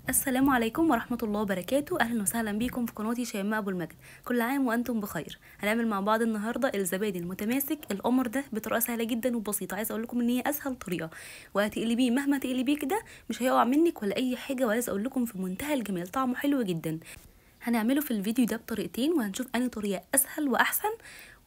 السلام عليكم ورحمة الله وبركاته. أهلا وسهلا بكم في قناتي شيماء أبو المجد. كل عام وأنتم بخير. هنعمل مع بعض النهاردة الزبادي المتماسك القمر ده بطريقة سهلة جدا وبسيطة. عايزة أقول لكم إن هي أسهل طريقة، وهتقلبيه مهما تقلبيه كده مش هيقع منك ولا أي حاجة. وعايزة أقول لكم في منتهى الجمال، طعمه حلو جدا. هنعمله في الفيديو ده بطريقتين، وهنشوف أنهي طريقة أسهل وأحسن.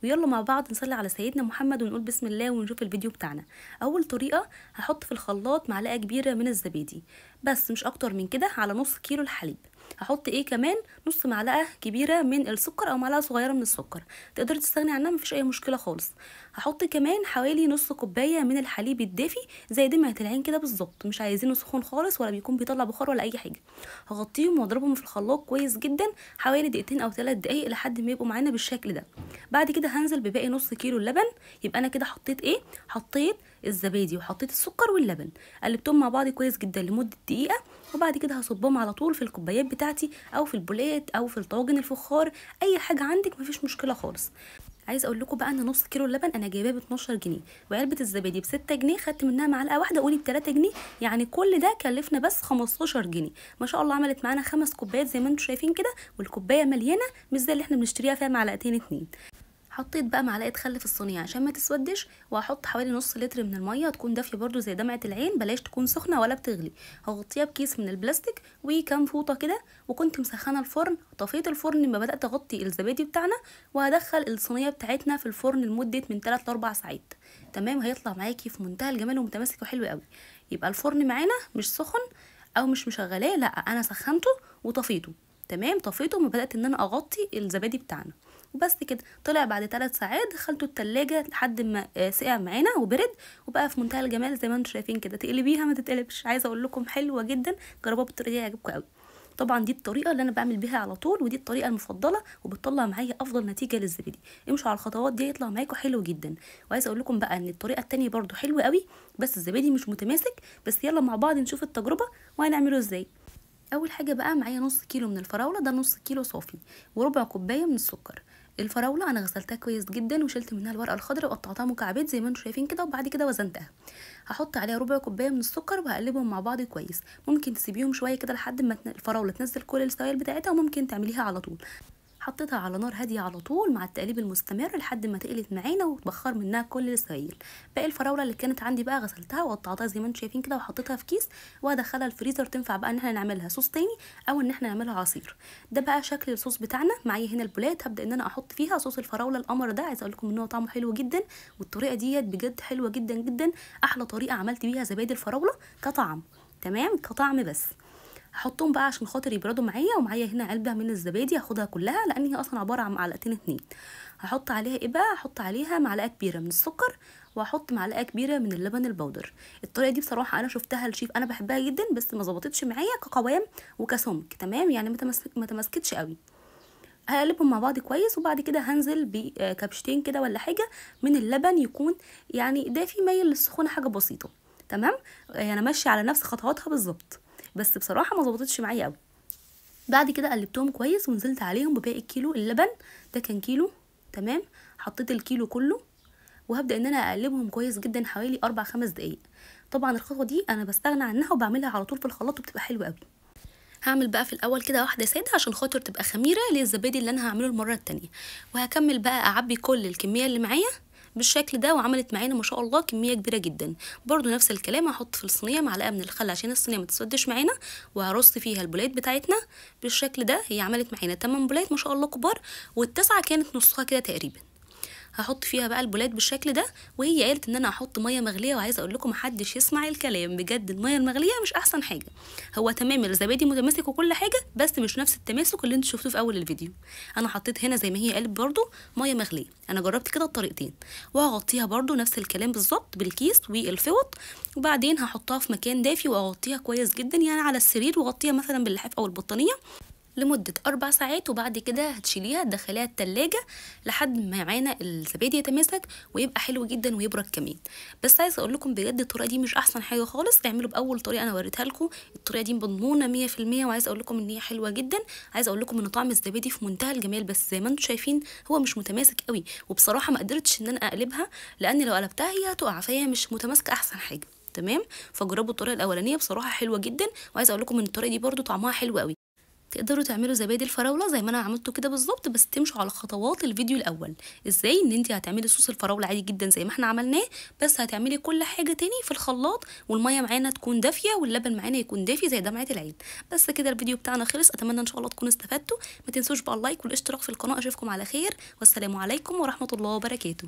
ويلا مع بعض نصلي على سيدنا محمد ونقول بسم الله ونشوف الفيديو بتاعنا. اول طريقه، هحط في الخلاط معلقه كبيره من الزبادي، بس مش اكتر من كده، على نص كيلو الحليب. هحط كمان نص معلقه كبيره من السكر او معلقه صغيره من السكر، تقدري تستغني عنها مفيش اي مشكله خالص. هحط كمان حوالي نص كوبايه من الحليب الدافي زي دمعه العين كده بالظبط، مش عايزينه سخون خالص ولا بيكون بيطلع بخار ولا اي حاجه. هغطيهم واضربهم في الخلاط كويس جدا حوالي دقيقتين او 3 دقايق لحد ما يبقوا معانا بالشكل ده. بعد كده هنزل بباقي نص كيلو اللبن. يبقى انا كده حطيت حطيت الزبادي وحطيت السكر واللبن، قلبتهم مع بعض كويس جدا لمده دقيقه. وبعد كده هصبهم على طول في الكوبايات بتاعتي او في البولات او في الطواجن الفخار، اي حاجه عندك مفيش مشكله خالص. عايزه اقول لكم بقى ان نص كيلو اللبن انا جايباه ب 12 جنيه، وعلبه الزبادي ب 6 جنيه، خدت منها معلقه واحده قولي ب 3 جنيه، يعني كل ده كلفنا بس 15 جنيه. ما شاء الله عملت معانا 5 كوبايات زي ما انتم شايفين كده، والكوبايه مليانه مش زي اللي احنا بنشتريها فيها معلقتين اتنين. حطيت بقى معلقه خل في الصينيه عشان ما تسودش، وهحط حوالي نص لتر من الميه، تكون دافيه برده زي دمعه العين، بلاش تكون سخنه ولا بتغلي. هغطيها بكيس من البلاستيك وكام فوطه كده، وكنت مسخنه الفرن. طفيت الفرن لما بدات اغطي الزبادي بتاعنا، وهدخل الصينيه بتاعتنا في الفرن لمده من 3 ل 4 ساعات. تمام، هيطلع معاكي في منتهى الجمال ومتماسك وحلو قوي. يبقى الفرن معانا مش سخن او مش مشغلاه، لا انا سخنته وطفيته. تمام، طفيته وبدات ان انا اغطي الزبادي بتاعنا وبس كده. طلع بعد 3 ساعات، دخلته التلاجة لحد ما سقع معانا وبرد، وبقى في منتهى الجمال زي ما انتم شايفين كده. تقلبيها ما تتقلبش. عايزه اقول لكم حلوه جدا، جربوها بالطريقه دي هيعجبكم قوي. طبعا دي الطريقه اللي انا بعمل بيها على طول، ودي الطريقه المفضله وبتطلع معايا افضل نتيجه للزبادي. امشوا على الخطوات دي يطلع معاكم حلو جدا. وعايزه اقول لكم بقى ان الطريقه التانية برده حلوه قوي، بس الزبادي مش متماسك. بس يلا مع بعض نشوف التجربه وهنعمله ازاي. اول حاجه بقى معايا نص كيلو من الفراوله، ده نص كيلو صافي، وربع كوبايه من السكر. الفراوله انا غسلتها كويس جدا وشلت منها الورقه الخضراء وقطعتها مكعبات زي ما انتم شايفين كده، وبعد كده وزنتها. هحط عليها ربع كوبايه من السكر وهقلبهم مع بعض كويس. ممكن تسيبيهم شويه كده لحد ما الفراوله تنزل كل السوائل بتاعتها، وممكن تعمليها على طول. حطيتها على نار هاديه على طول مع التقليب المستمر لحد ما تقلت معانا وتبخر منها كل السوائل. باقي الفراوله اللي كانت عندي بقى غسلتها وقطعتها زي ما انتم شايفين كده وحطيتها في كيس، وهدخلها الفريزر. تنفع بقى ان احنا نعملها صوص تاني او ان احنا نعملها عصير. ده بقى شكل الصوص بتاعنا. معايا هنا البولات، هبدا ان انا احط فيها صوص الفراوله القمر ده. عايزه اقول لكم ان هو طعمه حلو جدا، والطريقه ديت بجد حلوه جدا جدا. احلى طريقه عملت بيها زبادي الفراوله كطعم. تمام، كطعم بس. هحطهم بقى عشان خاطر يبردوا معايا. ومعايا هنا علبه من الزبادي هاخدها كلها لان هي اصلا عباره عن معلقتين اتنين. هحط عليها بقى، هحط عليها معلقه كبيره من السكر، وهحط معلقه كبيره من اللبن البودر. الطريقه دي بصراحه انا شفتها الشيف، انا بحبها جدا، بس ما ظبطتش معايا كقوام وكسمك. تمام، يعني ما تمسكتش قوي. هقلبهم مع بعض كويس، وبعد كده هنزل بكبشتين كده ولا حاجه من اللبن، يكون يعني دافي مايل للسخونه حاجه بسيطه. تمام، انا ماشيه على نفس خطواتها بالظبط، بس بصراحه ما ظبطتش معايا قوي. بعد كده قلبتهم كويس ونزلت عليهم بباقي كيلو اللبن. ده كان كيلو. تمام، حطيت الكيلو كله، وهبدا ان انا اقلبهم كويس جدا حوالي 4 5 دقايق. طبعا الخطوه دي انا بستغنى عنها وبعملها على طول في الخلاط وبتبقى حلوه قوي. هعمل بقى في الاول كده واحده ساده عشان خاطر تبقى خميره للزبادي اللي انا هعمله المره التانية. وهكمل بقى اعبي كل الكميه اللي معايا بالشكل ده، وعملت معانا ما شاء الله كميه كبيره جدا. برضو نفس الكلام، هحط في الصينيه معلقه من الخل عشان الصينيه ما تسودش معانا، وهرص فيها البولات بتاعتنا بالشكل ده. هي عملت معانا 8 بولات ما شاء الله كبار، والتسعه كانت نصها كده تقريبا. هحط فيها بقى البولات بالشكل ده. وهي قالت ان انا هحط ميه مغليه، وعايزه اقول لكم محدش يسمع الكلام، بجد الميه المغليه مش احسن حاجه. هو تمام الزبادي متماسك وكل حاجه، بس مش نفس التماسك اللي انتوا شفتوه في اول الفيديو. انا حطيت هنا زي ما هي قالت برضو ميه مغليه، انا جربت كده الطريقتين. وهغطيها برضو نفس الكلام بالظبط بالكيس والفوط، وبعدين هحطها في مكان دافي واغطيها كويس جدا، يعني على السرير، واغطيها مثلا باللحاف او البطانيه لمدة 4 ساعات. وبعد كده هتشيليها تدخليها التلاجة لحد ما معانا الزبادي يتماسك ويبقى حلو جدا ويبرد كمان. بس عايزه اقول لكم بجد الطريقه دي مش احسن حاجه خالص، اعملوا باول طريقه انا وريتها لكم. الطريقه دي مضمونه 100%، وعايزه اقول لكم ان هي حلوه جدا. عايزه اقول لكم ان طعم الزبادي في منتهى الجمال، بس زي ما انتم شايفين هو مش متماسك قوي. وبصراحه ما قدرتش ان انا اقلبها، لان لو قلبتها هي هتقع، فهي مش متماسكه احسن حاجه. تمام. فجربوا الطريقه الاولانيه بصراحه حلوه جدا، وعايزه اقول لكم ان الطريقه دي برده طعمها حلو قوي. تقدروا تعملوا زبادي الفراوله زي ما انا عملته كده بالظبط، بس تمشوا على خطوات الفيديو الاول. ازاي؟ ان انت هتعملي صوص الفراوله عادي جدا زي ما احنا عملناه، بس هتعملي كل حاجه تاني في الخلاط، والميه معانا تكون دافيه واللبن معانا يكون دافي زي دمعه العين. بس كده الفيديو بتاعنا خلص. اتمنى ان شاء الله تكونوا استفدتوا. ما تنسوش بقى اللايك والاشتراك في القناه. اشوفكم على خير، والسلام عليكم ورحمه الله وبركاته.